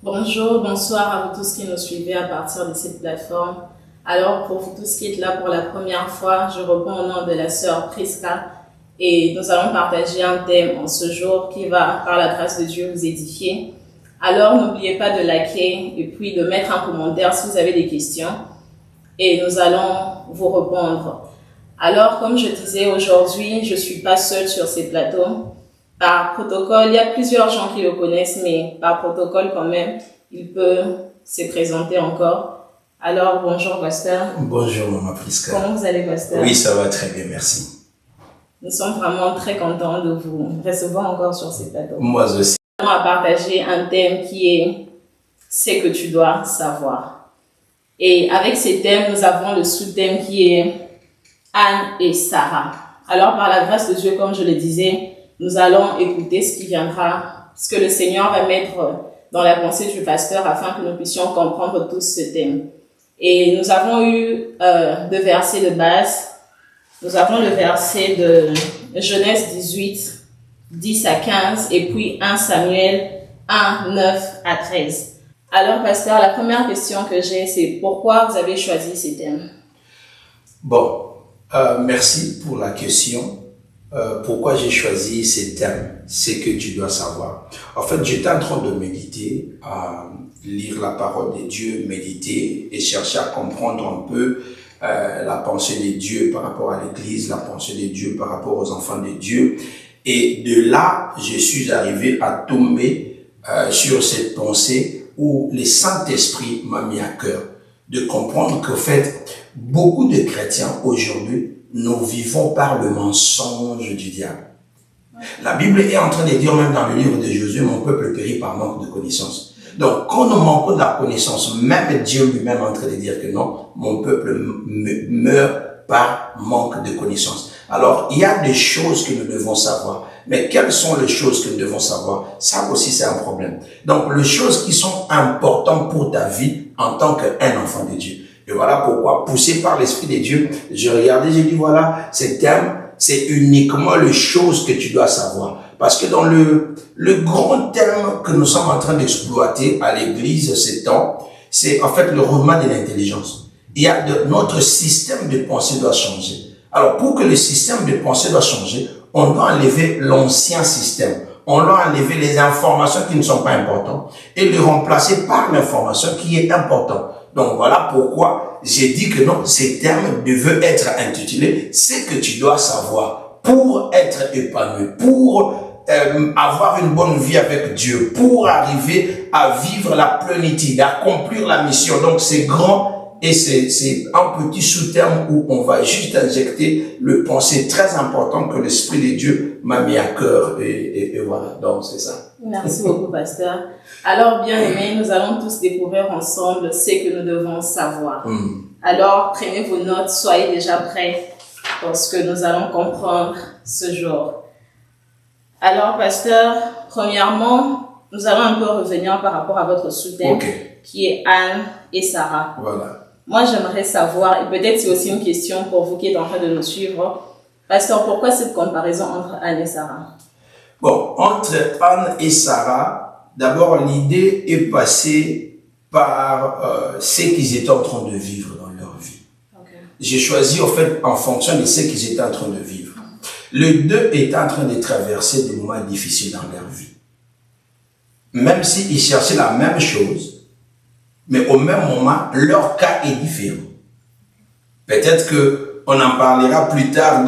Bonjour, bonsoir à vous tous qui nous suivez à partir de cette plateforme. Alors, pour vous tous qui êtes là pour la première fois, je réponds au nom de la sœur Priska et nous allons partager un thème en ce jour qui va, par la grâce de Dieu, vous édifier. Alors, n'oubliez pas de liker et puis de mettre un commentaire si vous avez des questions et nous allons vous répondre. Alors, comme je disais aujourd'hui, je ne suis pas seule sur ces plateaux. Par protocole, il y a plusieurs gens qui le connaissent, mais par protocole quand même, il peut se présenter encore. Alors, bonjour Pasteur. Bonjour Maman Priska. Comment vous allez Pasteur? Oui, ça va très bien, merci. Nous sommes vraiment très contents de vous recevoir encore sur ces plateaux. Moi aussi. On va partager un thème qui est « Ce que tu dois savoir ». Et avec ces thèmes, nous avons le sous-thème qui est Anne et Sarah. Alors, par la grâce de Dieu, comme je le disais, nous allons écouter ce qui viendra, ce que le Seigneur va mettre dans la pensée du pasteur afin que nous puissions comprendre tous ce thème. Et nous avons eu deux versets de base. Nous avons le verset de Genèse 18, 10 à 15, et puis 1 Samuel 1, 9 à 13. Alors, pasteur, la première question que j'ai, c'est pourquoi vous avez choisi ces thèmes? Bon, merci pour la question. Pourquoi j'ai choisi ces thèmes? C'est que tu dois savoir. En fait, j'étais en train de méditer, lire la parole de Dieu, méditer et chercher à comprendre un peu la pensée de Dieu par rapport à l'Église, la pensée de Dieu par rapport aux enfants de Dieu. Et de là, je suis arrivé à tomber sur cette pensée où le Saint-Esprit m'a mis à cœur de comprendre qu'en fait, beaucoup de chrétiens aujourd'hui, nous vivons par le mensonge du diable. La Bible est en train de dire même dans le livre de Josué, mon peuple périt par manque de connaissance. Donc, quand nous manquons de la connaissance, même Dieu lui-même est en train de dire que non, mon peuple meurt par manque de connaissance. Alors, il y a des choses que nous devons savoir. Mais quelles sont les choses que nous devons savoir? Ça aussi, c'est un problème. Donc, les choses qui sont importantes pour ta vie en tant qu'un enfant de Dieu. Et voilà pourquoi, poussé par l'Esprit de Dieu, je regardais, j'ai dit, voilà, ce thème, c'est uniquement les choses que tu dois savoir. Parce que dans le grand thème que nous sommes en train d'exploiter à l'Église ces temps, c'est en fait le roulement de l'intelligence. Notre système de pensée doit changer. Alors, pour que le système de pensée doit changer, on doit enlever l'ancien système. On doit enlever les informations qui ne sont pas importantes et les remplacer par l'information qui est importante. Donc voilà pourquoi j'ai dit que non, ces termes devaient être intitulés « Ce que tu dois savoir pour être épanoui, pour avoir une bonne vie avec Dieu, pour arriver à vivre la plénitude, d'accomplir la mission. » Donc c'est grand et c'est un petit sous-terme où on va juste injecter le pensée très important que l'Esprit de Dieu m'a mis à cœur et voilà, donc c'est ça. Merci beaucoup, pasteur. Alors, bien aimés, nous allons tous découvrir ensemble ce que nous devons savoir. Alors, prenez vos notes, soyez déjà prêts parce que nous allons comprendre ce jour. Alors, pasteur, premièrement, nous allons un peu revenir par rapport à votre sous-thème qui est Anne et Sarah. Voilà. Moi, j'aimerais savoir, et peut-être c'est aussi une question pour vous qui êtes en train de nous suivre, pasteur, pourquoi cette comparaison entre Anne et Sarah? Bon, entre Anne et Sarah, d'abord l'idée est passée par ce qu'ils étaient en train de vivre dans leur vie. J'ai choisi en fait en fonction de ce qu'ils étaient en train de vivre. Les deux étaient en train de traverser des moments difficiles dans leur vie. Même s'ils cherchaient la même chose, mais au même moment, leur cas est différent. Peut-être qu'on en parlera plus tard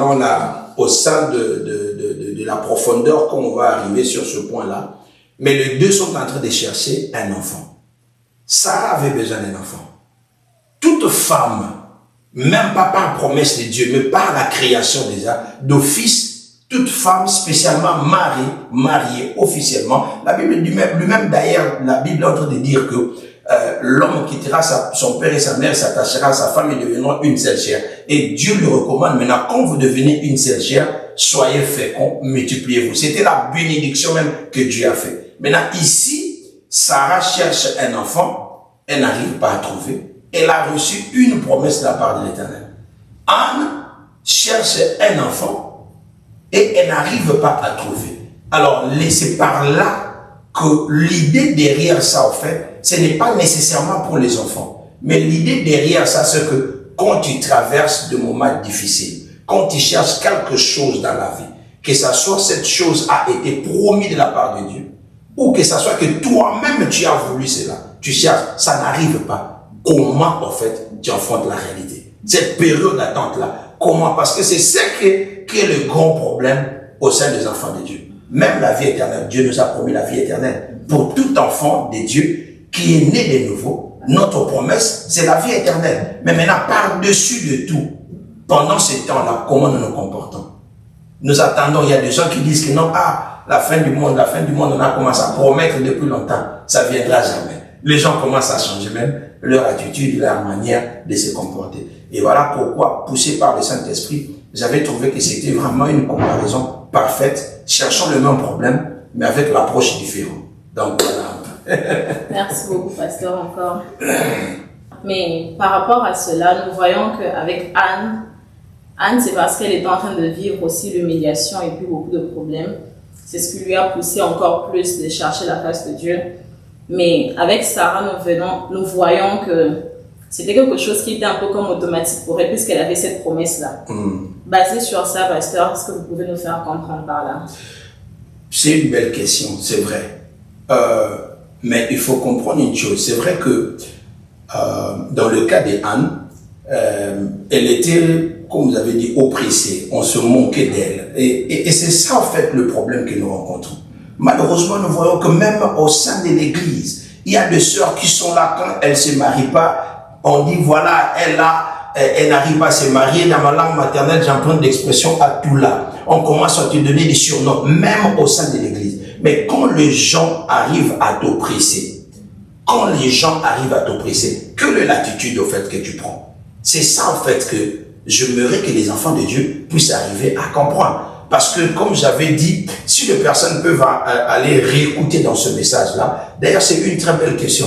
au sein de la profondeur quand on va arriver sur ce point-là. Mais les deux sont en train de chercher un enfant. Sarah avait besoin d'un enfant. Toute femme, même pas par promesse de Dieu, mais par la création déjà, d'office, toute femme, spécialement mariée officiellement, la Bible lui-même d'ailleurs, la Bible est en train de dire que l'homme quittera son père et sa mère, s'attachera à sa femme et deviendront une seule chair. Et Dieu lui recommande maintenant, quand vous devenez une seule chair, soyez féconds, multipliez-vous. C'était la bénédiction même que Dieu a fait. Maintenant, ici, Sarah cherche un enfant, elle n'arrive pas à trouver. Elle a reçu une promesse de la part de l'Éternel. Anne cherche un enfant et elle n'arrive pas à trouver. Alors, c'est par là que l'idée derrière ça, en fait, ce n'est pas nécessairement pour les enfants. Mais l'idée derrière ça, c'est que quand tu traverses de moments difficiles, quand tu cherches quelque chose dans la vie, que ça soit cette chose a été promise de la part de Dieu, ou que ça soit que toi-même tu as voulu cela, tu cherches, ça n'arrive pas. Comment, en fait, tu affrontes la réalité? Cette période d'attente-là, comment? Parce que c'est ce qui est le grand problème au sein des enfants de Dieu. Même la vie éternelle, Dieu nous a promis la vie éternelle. Pour tout enfant de Dieu qui est né de nouveau, notre promesse, c'est la vie éternelle. Mais maintenant, par-dessus de tout, pendant ce temps-là, comment nous nous comportons? Nous attendons, il y a des gens qui disent que non, la fin du monde, on a commencé à promettre depuis longtemps, ça ne viendra jamais. Les gens commencent à changer même leur attitude, leur manière de se comporter. Et voilà pourquoi, poussé par le Saint-Esprit, j'avais trouvé que c'était vraiment une comparaison parfaite, cherchant le même problème, mais avec l'approche différente. Donc voilà. Merci beaucoup, pasteur, encore. Mais par rapport à cela, nous voyons qu'avec Anne, c'est parce qu'elle est en train de vivre aussi l'humiliation et puis beaucoup de problèmes. C'est ce qui lui a poussé encore plus de chercher la face de Dieu. Mais avec Sarah, nous voyons que c'était quelque chose qui était un peu comme automatique pour elle, puisqu'elle avait cette promesse-là. Basée sur ça, pasteur, est-ce que vous pouvez nous faire comprendre par là? C'est une belle question, c'est vrai. Mais il faut comprendre une chose. C'est vrai que dans le cas d'Anne, elle était, comme vous avez dit, oppressée. On se moquait d'elle. Et c'est ça, en fait, le problème que nous rencontrons. Malheureusement, nous voyons que même au sein de l'Église, il y a des sœurs qui sont là quand elles ne se marient pas. On dit, voilà, elle n'arrive pas à se marier. Dans ma langue maternelle, j'emprunte l'expression à tout là. On commence à te donner des surnoms, même au sein de l'Église. Mais quand les gens arrivent à t'oppresser, quelle est l'attitude, au fait, que tu prends? C'est ça, en fait, que j'aimerais que les enfants de Dieu puissent arriver à comprendre. Parce que, comme j'avais dit, si les personnes peuvent aller réécouter dans ce message-là, d'ailleurs, c'est une très belle question.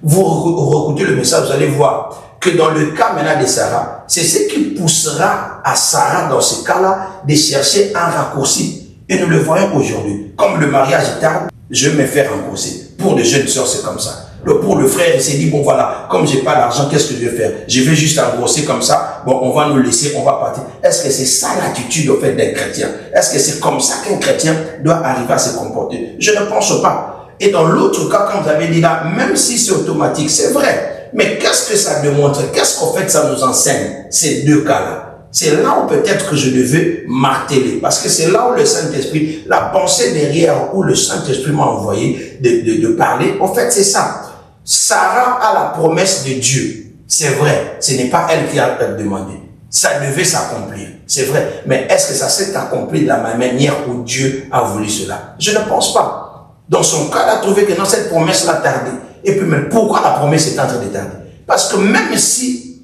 Vous réécoutez le message, vous allez voir que dans le cas maintenant de Sarah, c'est ce qui poussera à Sarah, dans ce cas-là, de chercher un raccourci. Et nous le voyons aujourd'hui. Comme le mariage est tard, je vais me faire raccourci. Pour les jeunes sœurs, c'est comme ça. Pour le frère, il s'est dit, bon voilà, comme j'ai pas d'argent, qu'est-ce que je vais faire? Je vais juste engrosser comme ça, bon, on va nous laisser, on va partir. Est-ce que c'est ça l'attitude, au fait, d'un chrétien? Est-ce que c'est comme ça qu'un chrétien doit arriver à se comporter? Je ne pense pas. Et dans l'autre cas, comme vous avez dit là, même si c'est automatique, c'est vrai. Mais qu'est-ce que ça démontre? Qu'est-ce qu'en fait ça nous enseigne, ces deux cas-là? C'est là où peut-être que je devais marteler. Parce que c'est là où le Saint-Esprit, la pensée derrière où le Saint-Esprit m'a envoyé de parler, en fait, c'est ça. Sarah a la promesse de Dieu. C'est vrai, ce n'est pas elle qui a demandé. Ça devait s'accomplir, c'est vrai. Mais est-ce que ça s'est accompli de la manière où Dieu a voulu cela? Je ne pense pas. Dans son cas, elle a trouvé que non, cette promesse l'a tardé. Et puis, mais pourquoi la promesse est en train de tarder? Parce que même si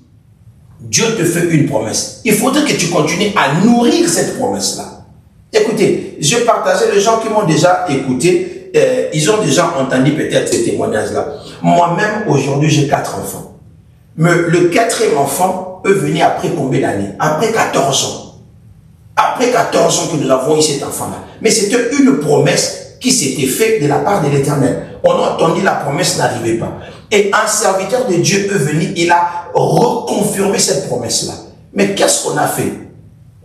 Dieu te fait une promesse, il faudrait que tu continues à nourrir cette promesse-là. Écoutez, je partageais les gens qui m'ont déjà écouté. Ils ont déjà entendu peut-être ces témoignages-là. Moi-même, aujourd'hui, j'ai 4 enfants. Mais le 4e enfant peut venir après combien d'années? Après 14 ans. Après 14 ans que nous avons eu cet enfant-là. Mais c'était une promesse qui s'était faite de la part de l'Éternel. On a entendu la promesse n'arrivait pas. Et un serviteur de Dieu est venu, il a reconfirmé cette promesse-là. Mais qu'est-ce qu'on a fait?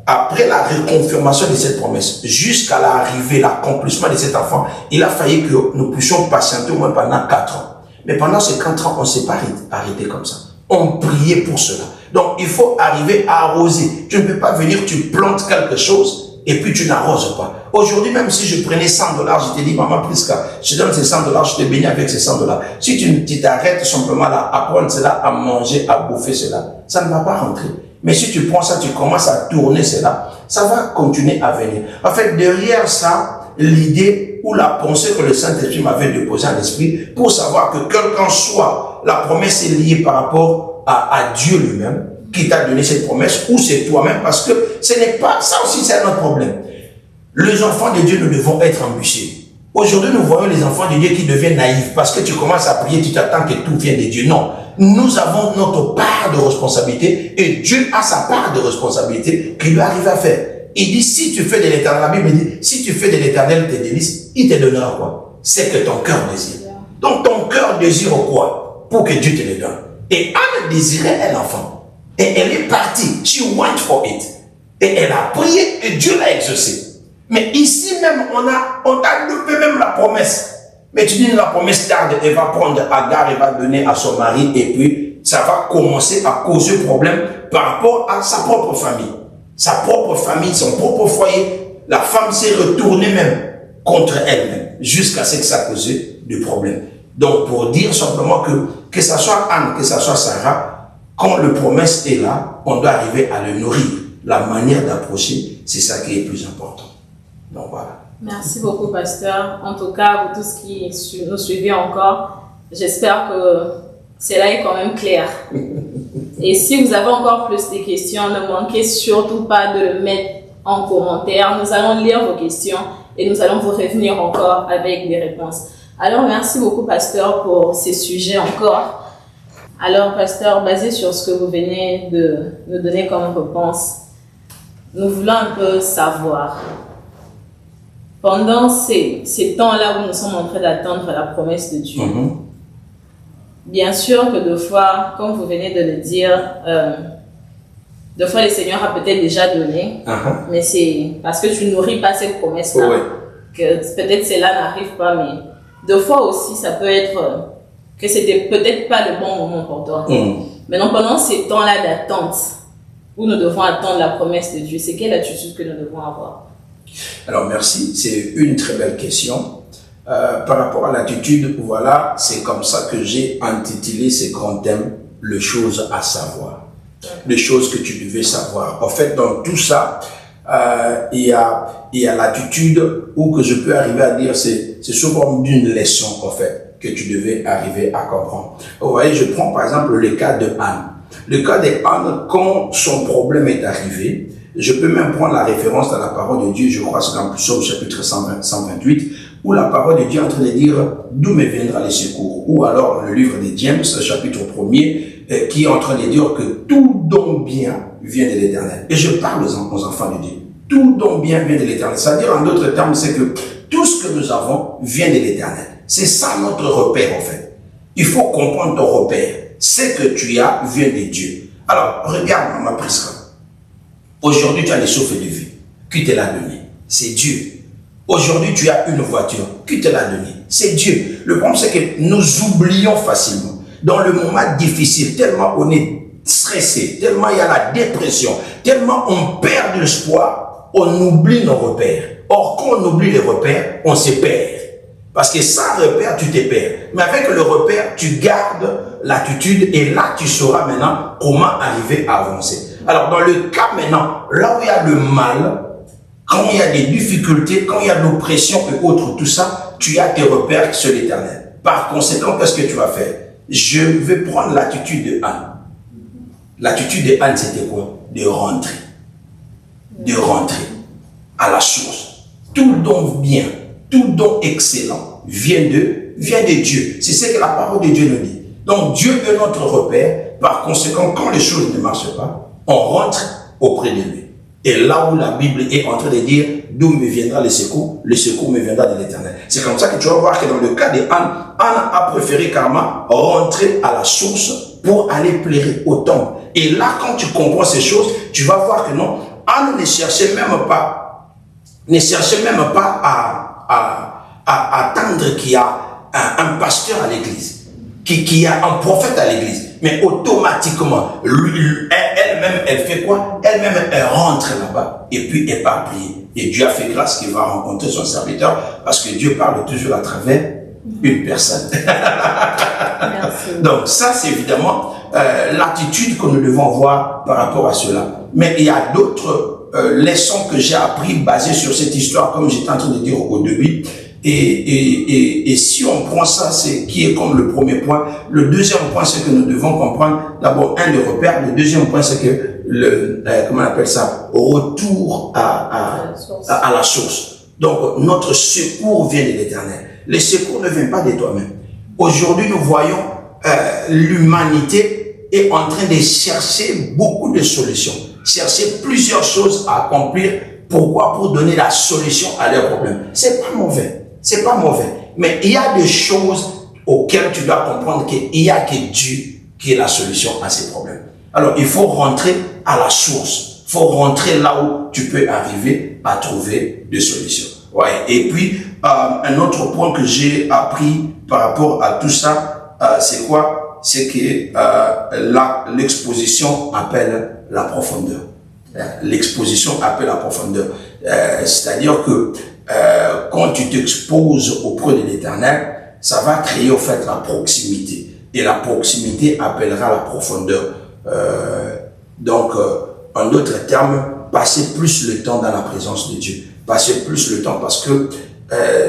Après la reconfirmation de cette promesse, jusqu'à l'arrivée, l'accomplissement de cet enfant, il a fallu que nous puissions patienter au moins pendant 4 ans. Mais pendant ces 4 ans, on ne s'est pas arrêté comme ça. On priait pour cela. Donc, il faut arriver à arroser. Tu ne peux pas venir, tu plantes quelque chose et puis tu n'arroses pas. Aujourd'hui, même si je prenais 100 $, je te dis, maman Prisca, je te donne ces 100 $, je te bénis avec ces 100 $. Si tu t'arrêtes simplement là, à prendre cela, à manger, à bouffer cela, ça ne va pas rentrer. Mais si tu prends ça, tu commences à tourner cela, ça va continuer à venir. En fait, derrière ça, l'idée ou la pensée que le Saint-Esprit m'avait déposée en l'esprit pour savoir que quelqu'un soit, la promesse est liée par rapport à Dieu lui-même qui t'a donné cette promesse ou c'est toi-même parce que ce n'est pas, ça aussi c'est un autre problème. Les enfants de Dieu, nous devons être ambitieux. Aujourd'hui, nous voyons les enfants de Dieu qui deviennent naïfs parce que tu commences à prier, tu t'attends que tout vienne de Dieu. Non. Nous avons notre part de responsabilité et Dieu a sa part de responsabilité qu'il lui arrive à faire. Il dit, si tu fais de l'éternel, la Bible dit, si tu fais de l'éternel tes délices, il te donnera quoi? c'est que ton cœur désire. Donc ton cœur désire quoi? Pour que Dieu te le donne. Et Anne désirait un enfant. Et elle est partie. She went for it. Et elle a prié et Dieu l'a exaucé. Mais ici même, on t'a levé même la promesse. Mais tu dis la promesse tarde, elle va prendre Agar, elle va donner à son mari et puis ça va commencer à causer problème par rapport à sa propre famille. Sa propre famille, son propre foyer. La femme s'est retournée même contre elle-même jusqu'à ce que ça cause du problème. Donc pour dire simplement que ça soit Anne, que ça soit Sarah, quand le promesse est là, on doit arriver à le nourrir. La manière d'approcher, c'est ça qui est plus important. Donc voilà. Merci beaucoup, pasteur. En tout cas, vous tous qui nous suivez encore, j'espère que cela est quand même clair. Et si vous avez encore plus de questions, ne manquez surtout pas de le mettre en commentaire. Nous allons lire vos questions et nous allons vous revenir encore avec des réponses. Alors, merci beaucoup, pasteur, pour ces sujets encore. Alors, pasteur, basé sur ce que vous venez de nous donner comme réponse, nous voulons un peu savoir, pendant ces temps-là où nous sommes en train d'attendre la promesse de Dieu, bien sûr que deux fois, comme vous venez de le dire, deux fois le Seigneur a peut-être déjà donné, mais c'est parce que tu ne nourris pas cette promesse-là que peut-être cela n'arrive pas, mais deux fois aussi, ça peut être que c'était peut-être pas le bon moment pour toi. Maintenant, pendant ces temps-là d'attente, où nous devons attendre la promesse de Dieu, c'est quelle attitude que nous devons avoir? Alors merci, c'est une très belle question. Par rapport à l'attitude, voilà, c'est comme ça que j'ai intitulé ce grand thème, les choses à savoir. Les choses que tu devais savoir. En fait, dans tout ça, il y a l'attitude où que je peux arriver à dire, c'est souvent une leçon, en fait, que tu devais arriver à comprendre. Vous voyez, je prends par exemple le cas de Anne. Le cas de Anne, quand son problème est arrivé, je peux même prendre la référence dans la parole de Dieu, je crois que c'est dans Psaume chapitre 128, où la parole de Dieu est en train de dire d'où me viendra le secours. Ou alors le livre de James, chapitre 1er, qui est en train de dire que tout don bien vient de l'Éternel. Et je parle aux enfants de Dieu. Tout don bien vient de l'Éternel. C'est-à-dire, en d'autres termes, c'est que tout ce que nous avons vient de l'Éternel. C'est ça notre repère, en fait. Il faut comprendre ton repère. Ce que tu as vient de Dieu. Alors, regarde ma Prisca. Aujourd'hui, tu as le souffle de vie. Qui te l'a donné? C'est Dieu. Aujourd'hui, tu as une voiture. Qui te l'a donné? C'est Dieu. Le problème, c'est que nous oublions facilement. Dans le moment difficile, tellement on est stressé, tellement il y a la dépression, tellement on perd de l'espoir, on oublie nos repères. Or, quand on oublie les repères, on se perd. Parce que sans repère, tu te perds. Mais avec le repère, tu gardes l'attitude et là, tu sauras maintenant comment arriver à avancer. Alors, dans le cas maintenant, là où il y a le mal, quand il y a des difficultés, quand il y a de l'oppression et autres, tout ça, tu as tes repères sur l'Éternel. Par conséquent, qu'est-ce que tu vas faire? Je vais prendre l'attitude de Anne. L'attitude de Anne, c'était quoi? De rentrer. De rentrer à la source. Tout don bien, tout don excellent vient de Dieu. C'est ce que la parole de Dieu nous dit. Donc, Dieu est notre repère. Par conséquent, quand les choses ne marchent pas, on rentre auprès de lui. Et là où la Bible est en train de dire d'où me viendra le secours me viendra de l'Éternel. C'est comme ça que tu vas voir que dans le cas d'Anne, Anne a préféré carrément rentrer à la source pour aller pleurer au temple. Et là, quand tu comprends ces choses, tu vas voir que non, Anne ne cherchait même pas à attendre qu'il y a un pasteur à l'église, qu'il y a un prophète à l'église. Mais automatiquement, elle-même, elle fait quoi? Elle-même, elle rentre là-bas et puis elle part prier. Et Dieu a fait grâce qu'il va rencontrer son serviteur parce que Dieu parle toujours à travers une personne. Merci. Donc ça, c'est évidemment l'attitude que nous devons voir par rapport à cela. Mais il y a d'autres leçons que j'ai appris basées sur cette histoire, comme j'étais en train de dire au début. Et si on prend ça, c'est qui est comme le premier point. Le deuxième point, c'est que nous devons comprendre d'abord un des repères. Le deuxième point, c'est que comment on appelle ça, retour à la source. Donc notre secours vient de l'Éternel. Le secours ne vient pas de toi-même. Aujourd'hui, nous voyons l'humanité est en train de chercher beaucoup de solutions, chercher plusieurs choses à accomplir. Pourquoi? Pour donner la solution à leurs problèmes. C'est pas mauvais. C'est pas mauvais. Mais il y a des choses auxquelles tu dois comprendre qu'il y a que Dieu qui est la solution à ces problèmes. Alors, il faut rentrer à la source. Il faut rentrer là où tu peux arriver à trouver des solutions. Ouais. Et puis, un autre point que j'ai appris par rapport à tout ça, c'est quoi? C'est que l'exposition appelle la profondeur. L'exposition appelle la profondeur. C'est-à-dire que quand tu t'exposes auprès de l'Éternel, ça va créer au fait la proximité. Et la proximité appellera la profondeur. Donc, en d'autres termes, passer plus le temps dans la présence de Dieu. Passer plus le temps parce que,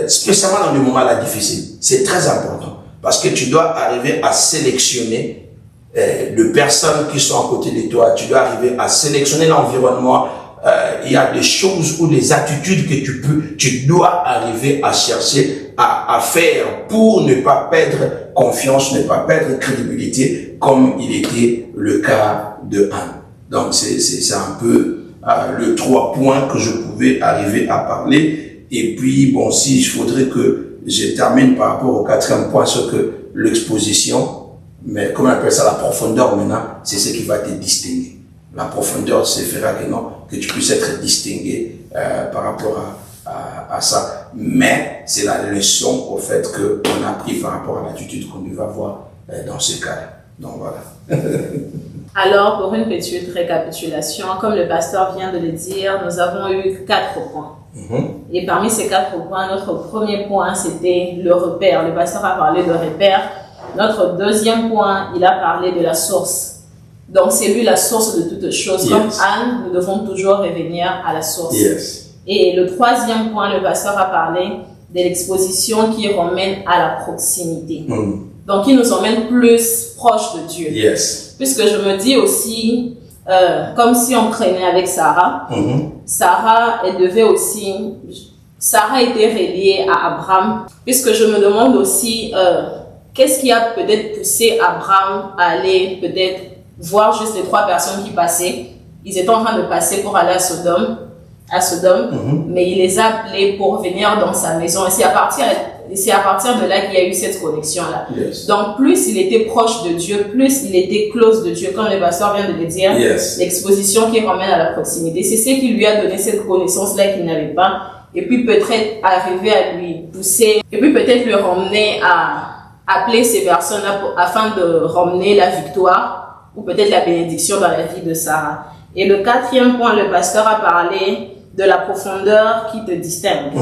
spécialement dans les moments là difficiles, c'est très important. Parce que tu dois arriver à sélectionner les personnes qui sont à côté de toi. Tu dois arriver à sélectionner l'environnement. Il y a des choses ou des attitudes que tu dois arriver à chercher à faire pour ne pas perdre confiance, ne pas perdre crédibilité, comme il était le cas de Anne. Donc, c'est un peu les 3 points que je pouvais arriver à parler. Et puis, bon, si il faudrait que je termine par rapport au 4e point, ce que l'exposition, mais comment on appelle ça, la profondeur maintenant, c'est ce qui va te distinguer. La profondeur, c'est fera que tu puisses être distingué par rapport à ça. Mais c'est la leçon au fait qu'on a pris par rapport à l'attitude qu'on devait avoir dans ce cas. Donc voilà. Alors, pour une petite récapitulation, comme le pasteur vient de le dire, nous avons eu 4 points. Et parmi ces 4 points, notre premier point, c'était le repère. Le pasteur a parlé de repère. Notre deuxième point, il a parlé de la source. Donc, c'est lui la source de toutes choses. Yes. Comme Anne, nous devons toujours revenir à la source. Yes. Et le troisième point, le pasteur a parlé de l'exposition qui ramène à la proximité. Donc, qui nous emmène plus proche de Dieu. Yes. Puisque je me dis aussi, comme si on traînait avec Sarah, Sarah, elle devait aussi, Sarah était reliée à Abraham, puisque je me demande aussi, qu'est-ce qui a peut-être poussé Abraham à aller peut-être voir juste les 3 personnes qui passaient. Ils étaient en train de passer pour aller à Sodome, mais il les a appelés pour venir dans sa maison. Et c'est à partir de là qu'il y a eu cette connexion-là. Yes. Donc, plus il était proche de Dieu, plus il était close de Dieu, comme le pasteur vient de le dire, l'exposition qui ramène à la proximité. C'est ce qui lui a donné cette connaissance-là qu'il n'avait pas. Et puis peut-être arriver à lui pousser, et puis peut-être le ramener à appeler ces personnes-là afin de ramener la victoire, ou peut-être la bénédiction dans la vie de Sarah. Et le 4e point, le pasteur a parlé de la profondeur qui te distingue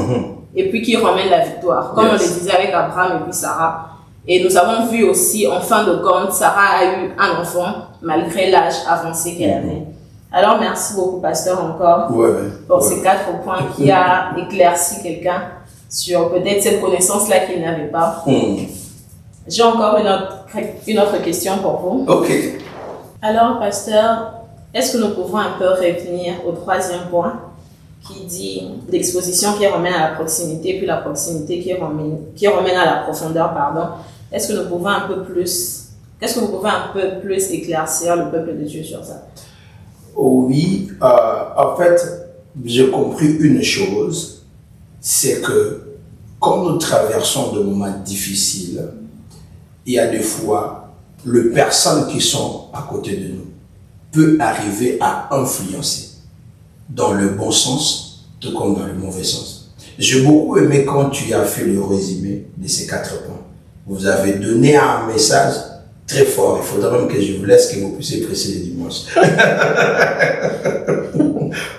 et puis qui ramène la victoire, comme on le disait avec Abraham et puis Sarah. Et nous avons vu aussi, en fin de compte, Sarah a eu un enfant malgré l'âge avancé qu'elle avait. Alors, merci beaucoup, pasteur, encore pour ces 4 points qui a éclairci quelqu'un sur peut-être cette connaissance-là qu'il n'avait pas. J'ai encore une autre question pour vous. Ok. Alors, pasteur, est-ce que nous pouvons un peu revenir au 3e point qui dit l'exposition qui ramène à la proximité, puis la proximité qui ramène à la profondeur, pardon. Est-ce que nous pouvons un peu plus éclaircir le peuple de Dieu sur ça? Oui, en fait, j'ai compris une chose, c'est que quand nous traversons de moments difficiles, il y a des fois les personnes qui sont à côté de nous peuvent arriver à influencer dans le bon sens, tout comme dans le mauvais sens. J'ai beaucoup aimé quand tu as fait le résumé de ces 4 points. Vous avez donné un message très fort. Il faudra même que je vous laisse, que vous puissiez presser les dimanches.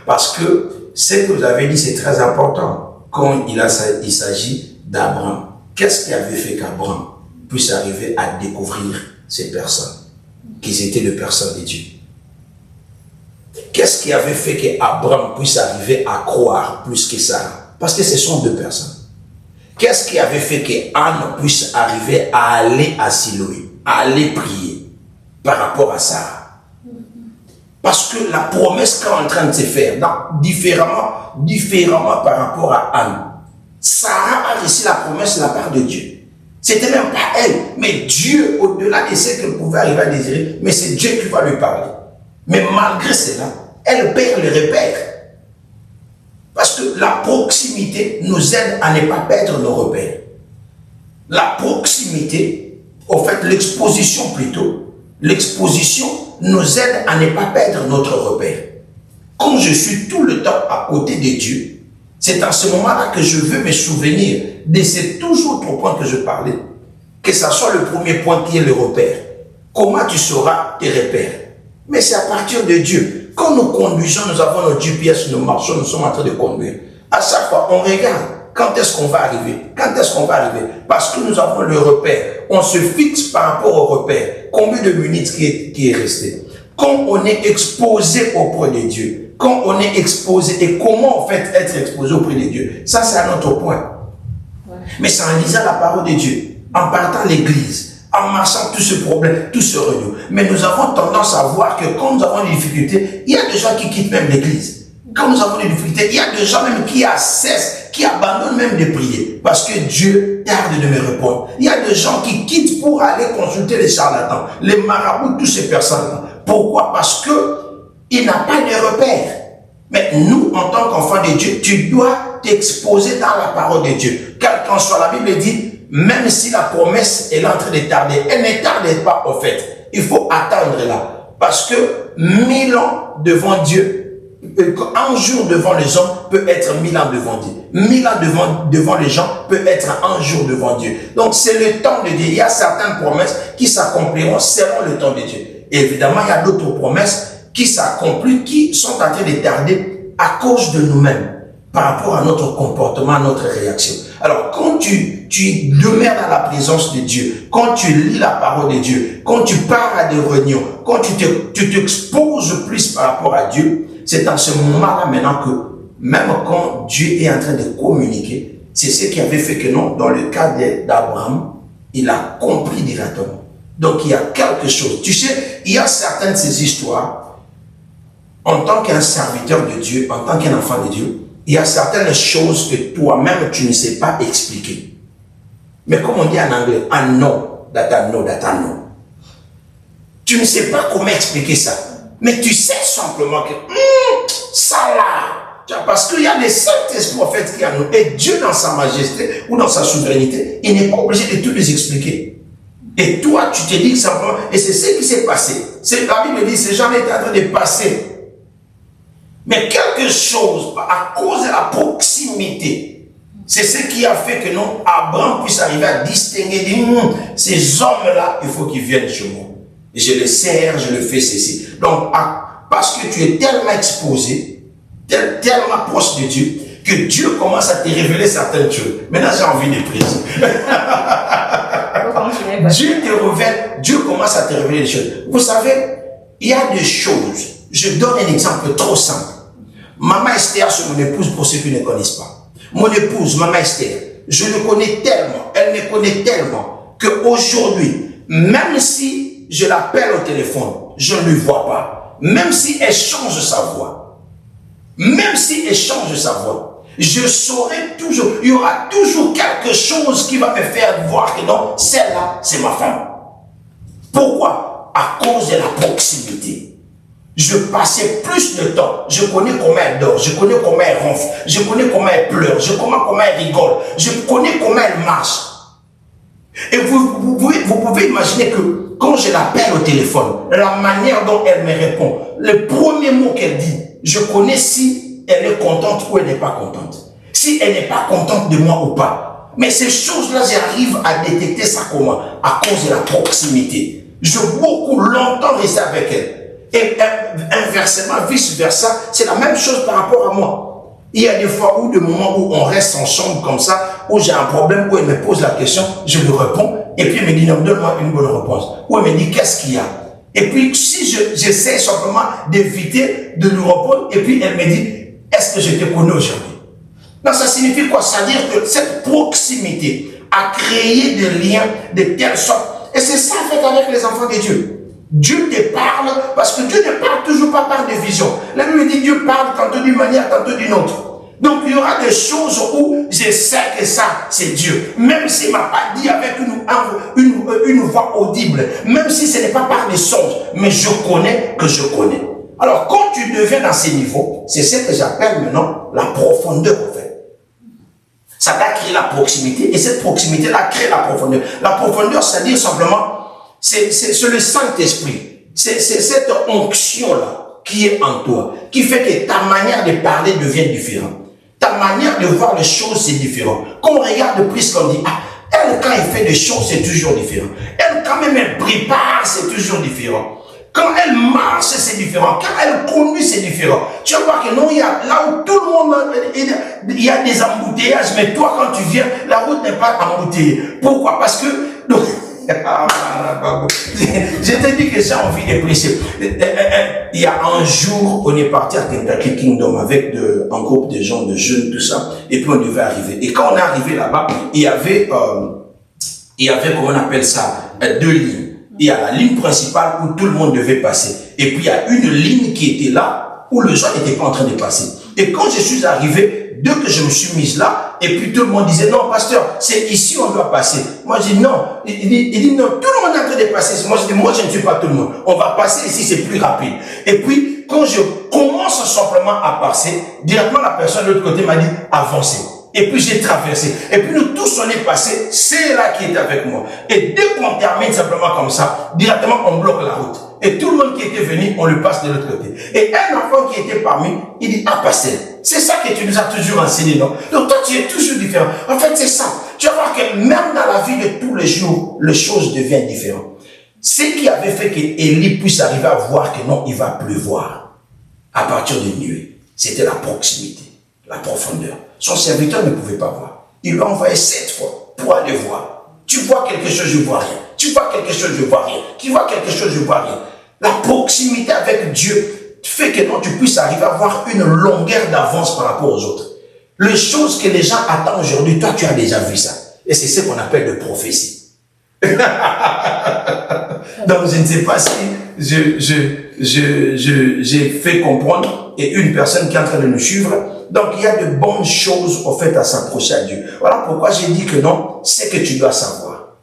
Parce que ce que vous avez dit, c'est très important. Quand il s'agit d'Abraham, qu'est-ce qui avait fait qu'Abraham puisse arriver à découvrir ces personnes, qu'ils étaient les personnes de Dieu? Qu'est-ce qui avait fait qu'Abraham puisse arriver à croire plus que Sarah? Parce que ce sont 2 personnes. Qu'est-ce qui avait fait qu'Anne puisse arriver à aller à Siloé, à aller prier par rapport à Sarah? Parce que la promesse qu'elle est en train de se faire, différemment par rapport à Anne, Sarah a reçu la promesse de la part de Dieu. C'était même pas elle, mais Dieu, au-delà de ce qu'elle pouvait arriver à désirer, mais c'est Dieu qui va lui parler. Mais malgré cela, elle perd le repère. Parce que la proximité nous aide à ne pas perdre nos repères. La proximité, en fait, l'exposition plutôt, l'exposition nous aide à ne pas perdre notre repère. Quand je suis tout le temps à côté de Dieu, c'est en ce moment-là que je veux me souvenir de ces toujours trois points que je parlais. Que ce soit le premier point qui est le repère. Comment tu sauras tes repères? Mais c'est à partir de Dieu. Quand nous conduisons, nous avons nos GPS, nous marchons, nous sommes en train de conduire. À chaque fois, on regarde quand est-ce qu'on va arriver. Quand est-ce qu'on va arriver? Parce que nous avons le repère. On se fixe par rapport au repère. Combien de minutes qui est resté? Quand on est exposé auprès de Dieu, quand on est exposé, et comment en fait être exposé auprès de Dieu, ça c'est un autre point. Ouais. Mais c'est en lisant la parole de Dieu, en partant à l'église, en marchant tout ce problème, tout ce renouveau. Mais nous avons tendance à voir que quand nous avons des difficultés, il y a des gens qui quittent même l'église. Quand nous avons des difficultés, il y a des gens même qui cessent, qui abandonnent même de prier. Parce que Dieu tarde de me répondre. Il y a des gens qui quittent pour aller consulter les charlatans, les marabouts, toutes ces personnes-là. Pourquoi? Parce qu'il n'a pas de repère. Mais nous, en tant qu'enfants de Dieu, tu dois t'exposer dans la parole de Dieu. Quel qu'en soit, la Bible dit, même si la promesse est en train de tarder, elle ne tarde pas au fait. Il faut attendre là. Parce que 1000 ans devant Dieu, un jour devant les hommes peut être 1000 ans devant Dieu. 1000 ans devant les gens peut être un jour devant Dieu. Donc c'est le temps de Dieu. Il y a certaines promesses qui s'accompliront selon le temps de Dieu. Et évidemment, il y a d'autres promesses qui s'accomplissent, qui sont en train de tarder à cause de nous-mêmes, par rapport à notre comportement, à notre réaction. Alors, quand tu demeures dans la présence de Dieu, quand tu lis la parole de Dieu, quand tu pars à des réunions, quand tu t'exposes plus par rapport à Dieu, c'est en ce moment-là maintenant que, même quand Dieu est en train de communiquer, c'est ce qui avait fait que non, dans le cas d'Abraham, il a compris directement. Donc, il y a quelque chose. Tu sais, il y a certaines de ces histoires, en tant qu'un serviteur de Dieu, en tant qu'un enfant de Dieu, il y a certaines choses que toi-même, tu ne sais pas expliquer. Mais comme on dit en anglais, I know that I know that I know. Tu ne sais pas comment expliquer ça. Mais tu sais simplement que ça là, parce qu'il y a les saints prophètes qui en nous. Et Dieu, dans sa majesté ou dans sa souveraineté, il n'est pas obligé de tout les expliquer. Et toi, tu te dis simplement, et c'est ce qui s'est passé. La Bible dit, ces gens étaient en train de passer. Mais quelque chose, à cause de la proximité, c'est ce qui a fait que non, Abraham puisse arriver à distinguer, dire, ces hommes-là, il faut qu'ils viennent chez moi. Et je les sers, je le fais ceci. Donc, parce que tu es tellement exposé, tellement proche de Dieu, que Dieu commence à te révéler certaines choses. Maintenant, j'ai envie de prier. Dieu te révèle, Dieu commence à te révéler des choses. Vous savez, il y a des choses. Je donne un exemple trop simple. Maman Esther, c'est mon épouse pour ceux qui ne connaissent pas. Mon épouse, Maman Esther, je le connais tellement, elle me connaît tellement, qu'aujourd'hui, même si je l'appelle au téléphone, je ne lui vois pas. Même si elle change sa voix, je saurai toujours, il y aura toujours quelque chose qui va me faire voir que non, celle-là, c'est ma femme. Pourquoi? À cause de la proximité. Je passais plus de temps. Je connais comment elle dort, je connais comment elle ronfle, je connais comment elle pleure, je connais comment elle rigole, je connais comment elle marche. Et vous pouvez imaginer que quand je l'appelle au téléphone, la manière dont elle me répond, le premier mot qu'elle dit, je connais si elle est contente ou elle n'est pas contente. Si elle n'est pas contente de moi ou pas. Mais ces choses-là, j'arrive à détecter ça comment? À cause de la proximité. Je veux beaucoup longtemps rester avec elle. Et inversement, vice-versa, c'est la même chose par rapport à moi. Il y a des fois où, des moments où on reste ensemble comme ça, où j'ai un problème, où elle me pose la question, je lui réponds, et puis elle me dit, non, donne-moi une bonne réponse. Ou elle me dit, qu'est-ce qu'il y a? Et puis, si j'essaie simplement d'éviter de lui répondre, et puis elle me dit, est-ce que je te connais aujourd'hui? Non, ça signifie quoi? C'est-à-dire que cette proximité a créé des liens de telle sorte. Et c'est ça fait avec les enfants de Dieu. Dieu te parle, parce que Dieu ne parle toujours pas par des visions. La Bible dit Dieu parle tantôt d'une manière, tantôt d'une autre. Donc il y aura des choses où je sais que ça, c'est Dieu. Même s'il ne m'a pas dit avec une voix audible, même si ce n'est pas par des songes, mais je connais que je connais. Alors quand tu deviens dans ces niveaux, c'est ce que j'appelle maintenant la profondeur en fait. Ça t'a créé la proximité et cette proximité-là crée la profondeur. La profondeur, c'est-à-dire simplement, c'est le Saint-Esprit. C'est cette onction-là qui est en toi, qui fait que ta manière de parler devient différente. Ta manière de voir les choses, c'est différent. Quand on regarde le plus, on dit, ah, elle, quand elle fait des choses, c'est toujours différent. Elle, quand même, elle prépare, c'est toujours différent. Quand elle marche, c'est différent. Quand elle conduit, c'est différent. Tu vas voir que non, il y a, là où tout le monde, il y a des embouteillages, mais toi, quand tu viens, la route n'est pas embouteillée. Pourquoi? Parce que, donc, je te dis que j'ai envie de prêcher. Il y a un jour, on est parti à Kentucky Kingdom avec un groupe de gens, de jeunes, tout ça, et puis on devait arriver. Et quand on est arrivé là-bas, il y avait, comment on appelle ça, 2 lignes. Il y a la ligne principale où tout le monde devait passer. Et puis il y a une ligne qui était là où les gens n'étaient pas en train de passer. Et quand je suis arrivé, dès que je me suis mise là, et puis tout le monde disait, non, pasteur, c'est ici on doit passer. Moi, je dis non. Il dit non, tout le monde est en train de passer. Moi, je dis, moi, je ne suis pas tout le monde. On va passer ici, c'est plus rapide. Et puis, quand je commence simplement à passer, directement la personne de l'autre côté m'a dit, avancez. Et puis j'ai traversé. Et puis nous tous on est passés, c'est là qui est avec moi. Et dès qu'on termine simplement comme ça, directement on bloque la route. Et tout le monde qui était venu, on le passe de l'autre côté. Et un enfant qui était parmi, il dit, ah pasteur, c'est ça que tu nous as toujours enseigné, non? Donc toi tu es toujours différent. En fait c'est ça. Tu vas voir que même dans la vie de tous les jours, les choses deviennent différentes. Ce qui avait fait qu'Élie puisse arriver à voir que non, il va pleuvoir à partir des nuées, c'était la proximité, la profondeur. Son serviteur ne pouvait pas voir. Il l'a envoyé 7 fois pour aller voir. Tu vois quelque chose, je vois rien. Tu vois quelque chose, je vois rien. Tu vois quelque chose, je vois rien. La proximité avec Dieu fait que non, tu puisses arriver à avoir une longueur d'avance par rapport aux autres. Les choses que les gens attendent aujourd'hui, toi tu as déjà vu ça. Et c'est ce qu'on appelle de prophétie. Donc je ne sais pas si j'ai fait comprendre et une personne qui est en train de nous suivre. Donc il y a de bonnes choses au fait à s'approcher à Dieu. Voilà pourquoi j'ai dit que non, c'est que tu dois savoir.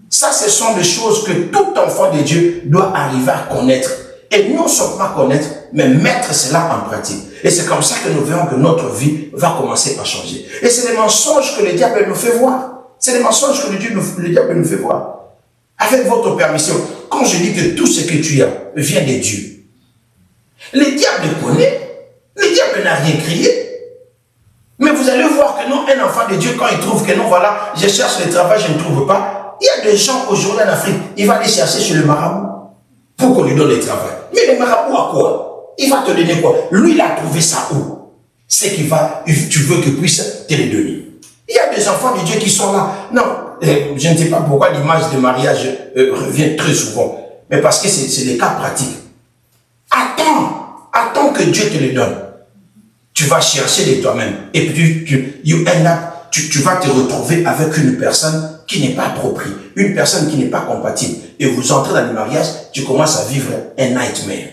Ça, ce sont des choses que tout enfant de Dieu doit arriver à connaître. Et non seulement connaître, mais mettre cela en pratique. Et c'est comme ça que nous verrons que notre vie va commencer à changer. Et c'est les mensonges que le diable nous fait voir. C'est les mensonges que le diable nous fait voir. Avec votre permission, quand je dis que tout ce que tu as vient de Dieu, le diable connaît, le diable n'a rien crié. Mais vous allez voir que non, un enfant de Dieu, quand il trouve que non, voilà, je cherche le travail, je ne trouve pas. Il y a des gens aujourd'hui en Afrique, il va aller chercher chez le marabout pour qu'on lui donne le travail. Mais le marabout a quoi? Il va te donner quoi? Lui, il a trouvé ça où? C'est qu'il va, tu veux qu'il puisse te le donner. Il y a des enfants de Dieu qui sont là. Non, je ne sais pas pourquoi l'image de mariage revient très souvent. Mais parce que c'est des cas pratiques. Attends que Dieu te le donne. Tu vas chercher de toi-même. Et puis tu vas te retrouver avec une personne qui n'est pas appropriée. Une personne qui n'est pas compatible. Et vous entrez dans le mariage, tu commences à vivre un nightmare.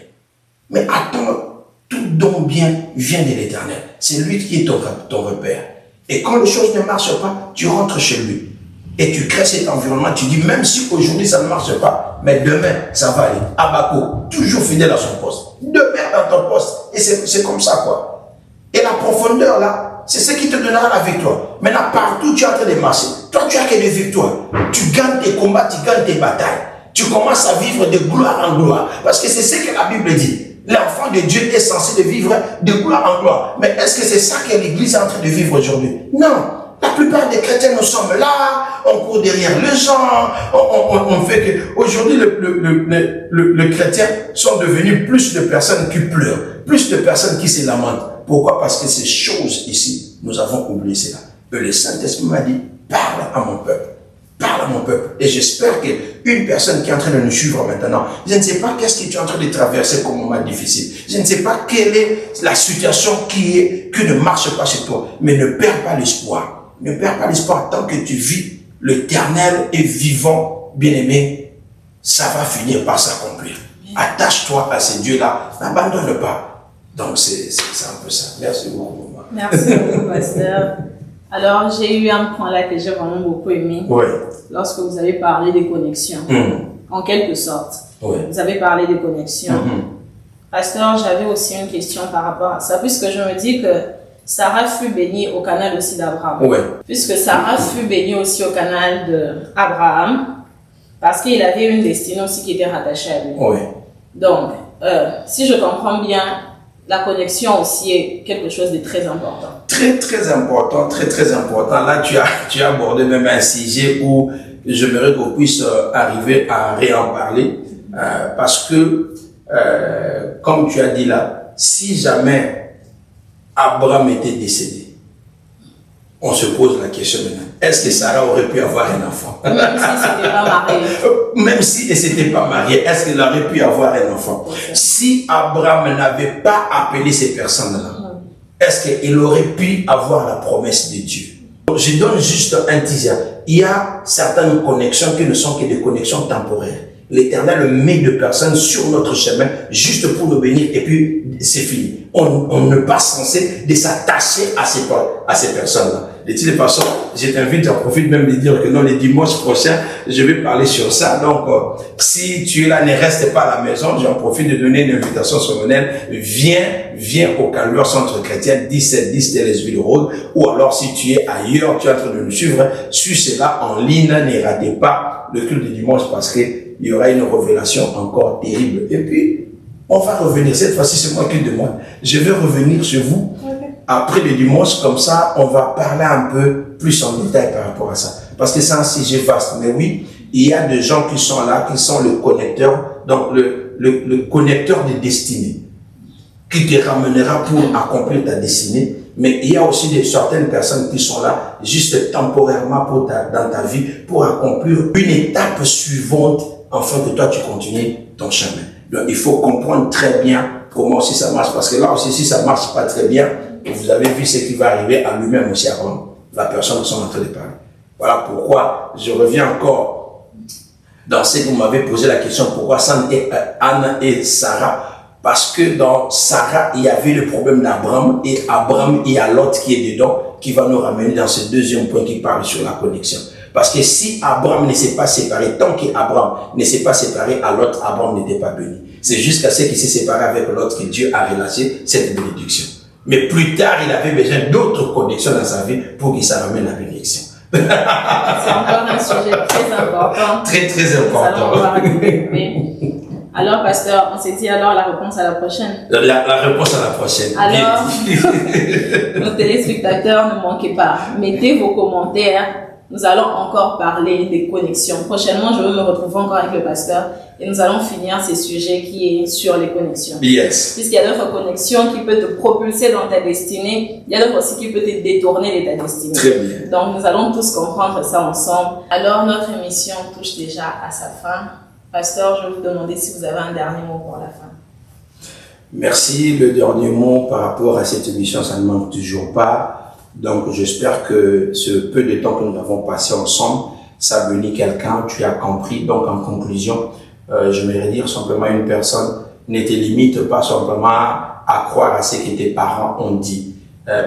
Mais attends, tout don bien vient de l'Éternel. C'est lui qui est ton repère. Et quand les choses ne marchent pas, tu rentres chez lui. Et tu crées cet environnement. Tu dis, même si aujourd'hui ça ne marche pas, mais demain ça va aller. Abaco, toujours fidèle à son poste. Demain dans ton poste. Et c'est comme ça quoi. Et la profondeur là, c'est ce qui te donnera la victoire. Maintenant, partout tu es en train de marcher. Toi, tu as que des victoires. Tu gagnes tes combats, tu gagnes tes batailles. Tu commences à vivre de gloire en gloire. Parce que c'est ce que la Bible dit. L'enfant de Dieu est censé de vivre de gloire en gloire. Mais est-ce que c'est ça que l'Église est en train de vivre aujourd'hui? Non. La plupart des chrétiens, nous sommes là, on court derrière les gens, on fait que... Aujourd'hui, les chrétiens sont devenus plus de personnes qui pleurent, plus de personnes qui se lamentent. Pourquoi? Parce que ces choses ici, nous avons oublié cela. Et le Saint-Esprit m'a dit, parle à mon peuple. Parle à mon peuple. Et j'espère qu'une personne qui est en train de nous suivre maintenant, je ne sais pas qu'est-ce que tu es en train de traverser comme moment difficile. Je ne sais pas quelle est la situation qui ne marche pas chez toi. Mais ne perds pas l'espoir. Ne perds pas l'espoir tant que tu vis l'éternel et vivant, bien-aimé, ça va finir par s'accomplir. Attache-toi à ces dieux-là. N'abandonne pas. Donc c'est un peu ça. Merci beaucoup. Merci beaucoup, pasteur. Alors, j'ai eu un point là que j'ai vraiment beaucoup aimé. Oui. Lorsque vous avez parlé des connexions, en quelque sorte. Oui. Vous avez parlé des connexions. Pasteur, j'avais aussi une question par rapport à ça, puisque je me dis que Sarah fut bénie au canal aussi d'Abraham. Ouais. Puisque Sarah fut bénie aussi au canal d'Abraham, parce qu'il avait une destinée aussi qui était rattachée à lui. Ouais. Donc, si je comprends bien, la connexion aussi est quelque chose de très important. Très important, très important. Là, tu as abordé même un sujet où j'aimerais qu'on puisse arriver à réen parler, parce que, comme tu as dit là, si jamais Abraham était décédé, on se pose la question maintenant, est-ce que Sarah aurait pu avoir un enfant? Même si c'était pas marié. Même si elle s'était pas mariée, est-ce qu'elle aurait pu avoir un enfant? Si Abraham n'avait pas appelé ces personnes-là, est-ce qu'il aurait pu avoir la promesse de Dieu? Je donne juste un teaser. Il y a certaines connexions qui ne sont que des connexions temporaires. L'Éternel met de personnes sur notre chemin juste pour nous bénir et puis c'est fini. On n'est pas censé de s'attacher à ces personnes-là. De toutes les façons, je t'invite, j'en profite même de dire que non, le dimanche prochain, je vais parler sur ça. Donc, si tu es là, ne reste pas à la maison, j'en profite de donner une invitation solennelle. Viens au Calvaire Centre Chrétien, 1710 Télésville Road, ou alors si tu es ailleurs, tu es en train de nous suivre, suis cela en ligne, ne ratez pas le culte du dimanche parce que il y aura une révélation encore terrible. Et puis, on va revenir. Cette fois-ci, c'est moi qui demande. Je vais revenir chez vous après le dimanche. Comme ça, on va parler un peu plus en détail par rapport à ça. Parce que c'est un sujet vaste. Mais oui, il y a des gens qui sont là, qui sont le connecteur, donc le connecteur de destinée, qui te ramènera pour accomplir ta destinée. Mais il y a aussi certaines personnes qui sont là juste temporairement dans ta vie pour accomplir une étape suivante afin que toi tu continues ton chemin. Donc il faut comprendre très bien comment aussi ça marche, parce que là aussi si ça marche pas très bien, vous avez vu ce qui va arriver à lui-même aussi avant la personne qui sont en train de parler. Voilà pourquoi je reviens encore dans ce que vous m'avez posé la question, pourquoi Anne et Sarah? Parce que dans Sarah, il y avait le problème d'Abraham, et Abraham, il y a Lot qui est dedans, qui va nous ramener dans ce deuxième point qui parle sur la connexion. Parce que si Abraham ne s'est pas séparé, tant qu'Abraham ne s'est pas séparé à Lot, Abraham n'était pas béni. C'est jusqu'à ce qu'il s'est séparé avec Lot que Dieu a relâché cette bénédiction. Mais plus tard, il avait besoin d'autres connexions dans sa vie pour qu'il s'en ramène la bénédiction. C'est encore un sujet très important. Très important. Alors, pasteur, on s'est dit alors la réponse à la prochaine. La réponse à la prochaine. Alors, nos téléspectateurs, ne manquez pas. Mettez vos commentaires. Nous allons encore parler des connexions. Prochainement, je vais me retrouver encore avec le pasteur et nous allons finir ce sujet qui est sur les connexions. Yes. Puisqu'il y a d'autres connexions qui peuvent te propulser dans ta destinée, il y a d'autres aussi qui peuvent te détourner de ta destinée. Très bien. Donc, nous allons tous comprendre ça ensemble. Alors, notre émission touche déjà à sa fin. Pasteur, je vais vous demander si vous avez un dernier mot pour la fin. Merci. Le dernier mot par rapport à cette émission, ça ne manque toujours pas. Donc, j'espère que ce peu de temps que nous avons passé ensemble, ça a béni quelqu'un, tu as compris. Donc, en conclusion, j'aimerais dire simplement à une personne, ne te limite pas simplement à croire à ce que tes parents ont dit.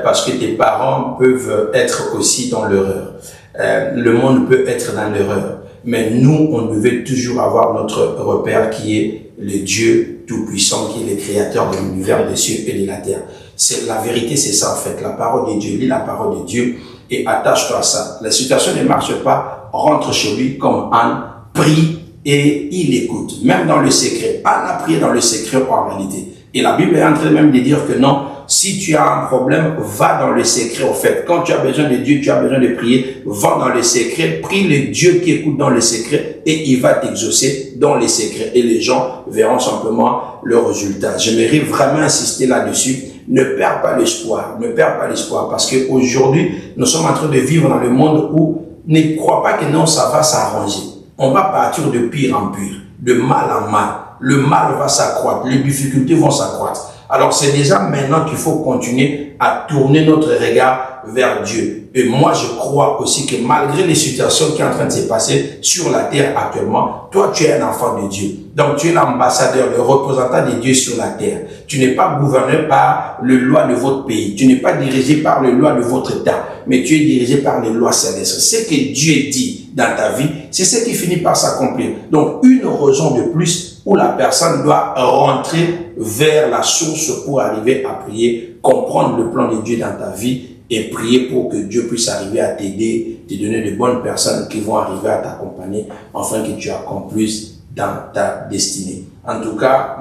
Parce que tes parents peuvent être aussi dans l'erreur. Le monde peut être dans l'erreur. Mais nous, on devait toujours avoir notre repère qui est le Dieu Tout-Puissant, qui est le créateur de l'univers, des cieux et de la terre. C'est la vérité, c'est ça en fait. La parole de Dieu, lis la parole de Dieu et attache-toi à ça. La situation ne marche pas, rentre chez lui comme Anne, prie et il écoute. Même dans le secret. Anne a prié dans le secret en réalité. Et la Bible est en train même de dire que non, si tu as un problème, va dans le secret au fait. Quand tu as besoin de Dieu, tu as besoin de prier, va dans le secret, prie le Dieu qui écoute dans le secret et il va t'exaucer dans les secrets. Et les gens verront simplement le résultat. J'aimerais vraiment insister là-dessus. Ne perds pas l'espoir, parce qu'aujourd'hui, nous sommes en train de vivre dans le monde où ne crois pas que non, ça va s'arranger. On va partir de pire en pire, de mal en mal. Le mal va s'accroître, les difficultés vont s'accroître. Alors c'est déjà maintenant qu'il faut continuer à tourner notre regard vers Dieu. Et moi je crois aussi que malgré les situations qui sont en train de se passer sur la terre actuellement, toi tu es un enfant de Dieu. Donc tu es l'ambassadeur, le représentant de Dieu sur la terre. Tu n'es pas gouverné par les lois de votre pays. Tu n'es pas dirigé par les lois de votre État, mais tu es dirigé par les lois célestes. Ce que Dieu dit dans ta vie, c'est ce qui finit par s'accomplir. Donc une raison de plus où la personne doit rentrer vers la source pour arriver à prier, comprendre le plan de Dieu dans ta vie et prier pour que Dieu puisse arriver à t'aider, te donner de bonnes personnes qui vont arriver à t'accompagner afin que tu accomplisses dans ta destinée. En tout cas,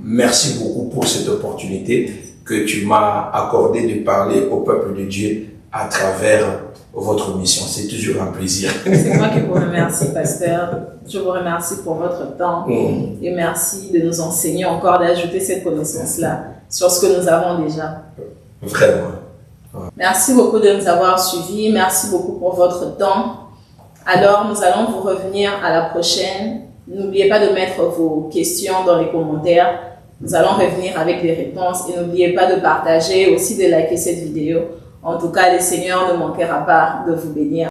merci beaucoup pour cette opportunité que tu m'as accordé de parler au peuple de Dieu à travers votre mission. C'est toujours un plaisir. C'est moi qui vous remercie, pasteur. Je vous remercie pour votre temps et merci de nous enseigner encore, d'ajouter cette connaissance-là sur ce que nous avons déjà. Vraiment. Merci beaucoup de nous avoir suivis. Merci beaucoup pour votre temps. Alors, nous allons vous revenir à la prochaine. N'oubliez pas de mettre vos questions dans les commentaires. Nous allons revenir avec des réponses et n'oubliez pas de partager, aussi de liker cette vidéo. En tout cas, le Seigneur ne manquera pas de vous bénir.